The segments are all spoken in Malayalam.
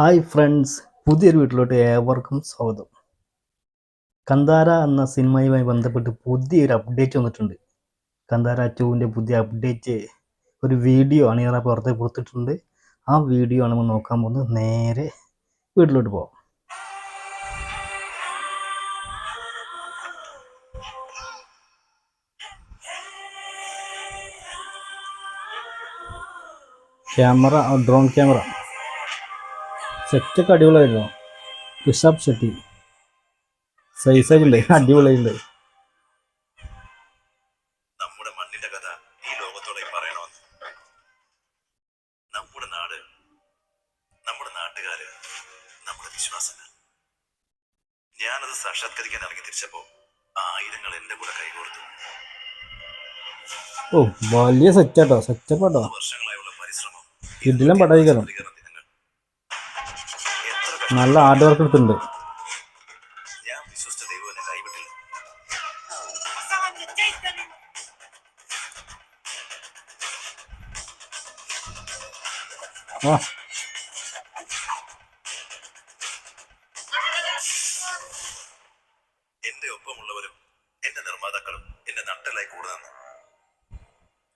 ഹായ് ഫ്രണ്ട്സ്, പുതിയൊരു വീട്ടിലോട്ട് ഏവർക്കും സ്വാഗതം. കന്താര എന്ന സിനിമയുമായി ബന്ധപ്പെട്ട് പുതിയൊരു അപ്ഡേറ്റ് വന്നിട്ടുണ്ട്. കന്താര 2ൻ്റെ പുതിയ അപ്ഡേറ്റ് ഒരു വീഡിയോ അണിയറ പുറത്തേക്ക് കൊടുത്തിട്ടുണ്ട്. ആ വീഡിയോ ആണ് നമ്മൾ നോക്കാൻ പോകുന്നത്. നേരെ വീട്ടിലോട്ട് പോകാം. ക്യാമറ, ഡ്രോൺ ക്യാമറ സെറ്റൊക്കെ അടിപൊളിയായിരുന്നു. ഋഷഭ് ഷെട്ടി സൈസായിട്ടുണ്ട്, അടിപൊളിയുണ്ട്. നമ്മുടെ മണ്ണിന്റെ കഥ ഈ ലോകത്തോടെ പറയണമെന്ന്. നമ്മുടെ നാട്, നമ്മുടെ നാട്ടുകാര്, നമ്മുടെ വിശ്വാസങ്ങൾ. ഞാനത് സാക്ഷാത്കരിക്കാൻ ഇറങ്ങി തിരിച്ചപ്പോ ആയിരങ്ങൾ എന്റെ കൂടെ കൈകോർത്തു. ഓ, വലിയ സെറ്റാട്ടോ, സെറ്റപ്പാട്ടോ. വർഷങ്ങളായുള്ള പരിശ്രമം, ഇതിലും പടായിക്കണം. നല്ല ഹാർഡ് വർക്ക് എടുത്തിട്ടുണ്ട്. ഞാൻ വിശ്വസിച്ച ദൈവം എന്നെ കൈവിട്ടില്ല. എന്റെ ഒപ്പമുള്ളവരും എന്റെ നിർമ്മാതാക്കളും എന്റെ നട്ടലായി കൂടുന്നു.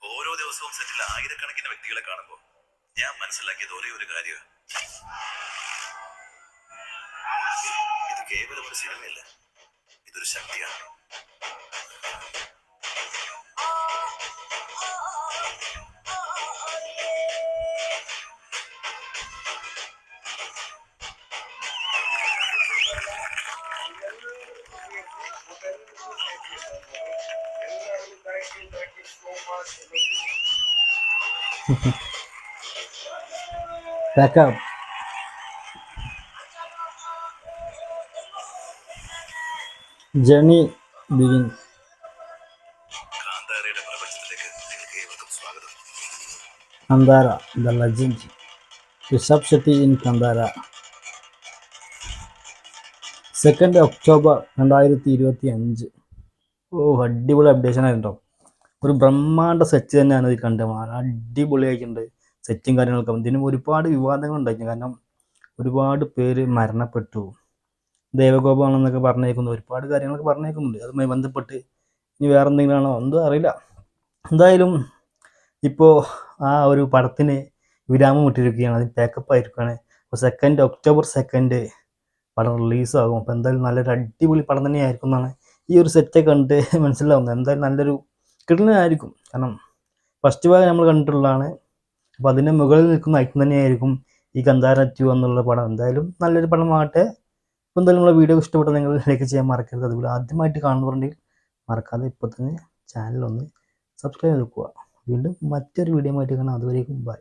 ഓരോ ദിവസവും സെറ്റിൽ ആയിരക്കണക്കിന് വ്യക്തികളെ കാണുമ്പോൾ ഞാൻ മനസ്സിലാക്കിയത് ഒരേ ഒരു കാര്യമാണ്. ഇത് കേവലം ഒരു സിനിമയല്ല, ഇതൊരു ശക്തിയാണ്. Backup. Journey begins. കാന്താരയുടെ പ്രപഞ്ചത്തിലേക്ക് നിങ്ങൾക്ക് ഏവർക്കും സ്വാഗതം. കന്താര, the legend. Rishabh Shetty in കന്താര. 2 October 2025. ഓ, അടിപൊളി അപ്ഡേഷൻ ആയിട്ടുണ്ടോ. ഒരു ബ്രഹ്മാണ്ഡ സെറ്റ് തന്നെയാണ് ഇത് കണ്ടത്. അടിപൊളിയായിട്ടുണ്ട് സെറ്റും കാര്യങ്ങളൊക്കെ. ഇതിനും ഒരുപാട് വിവാദങ്ങൾ ഉണ്ടായിരുന്നു. കാരണം ഒരുപാട് പേര് മരണപ്പെട്ടു, ദേവകോപമാണെന്നൊക്കെ പറഞ്ഞേക്കുന്നു, ഒരുപാട് കാര്യങ്ങളൊക്കെ പറഞ്ഞേക്കുന്നുണ്ട്. അതുമായി ബന്ധപ്പെട്ട് ഇനി വേറെ എന്തെങ്കിലും ആണോ എന്തോ അറിയില്ല. എന്തായാലും ഇപ്പോൾ ആ ഒരു പടത്തിന് വിരാമം ഇട്ടിരിക്കുകയാണ്. അതിന് പാക്കപ്പ് ആയിരിക്കുകയാണ്. അപ്പോൾ ഒക്ടോബർ 2 പടം റിലീസാകും. അപ്പോൾ എന്തായാലും നല്ലൊരു അടിപൊളി പടം തന്നെയായിരിക്കും എന്നാണ് ഈ ഒരു സെറ്റ് കണ്ട് മനസ്സിലാവുന്നത്. എന്തായാലും നല്ലൊരു കിട്ടുന്നതായിരിക്കും. കാരണം ഫസ്റ്റ് ഭാഗം നമ്മൾ കണ്ടിട്ടുള്ളതാണ്. അപ്പോൾ അതിൻ്റെ മുകളിൽ നിൽക്കുന്ന ഐറ്റം തന്നെയായിരിക്കും ഈ കന്താര 2 എന്നുള്ള പടം. എന്തായാലും നല്ലൊരു പടമാകട്ടെ. അപ്പോൾ എന്തായാലും നിങ്ങളുടെ വീഡിയോ ഇഷ്ടപ്പെട്ട നിങ്ങൾ ലൈക്ക് ചെയ്യാൻ മറക്കരുത്. അതുപോലെ ആദ്യമായിട്ട് കാണുന്നുണ്ടെങ്കിൽ മറക്കാതെ ഇപ്പോൾ തന്നെ ചാനലൊന്ന് സബ്സ്ക്രൈബ് ചെയ്ത് വെക്കുക. വീണ്ടും മറ്റൊരു വീഡിയോ ആയിട്ട് കാണാം. അതുവരേക്കും ബൈ.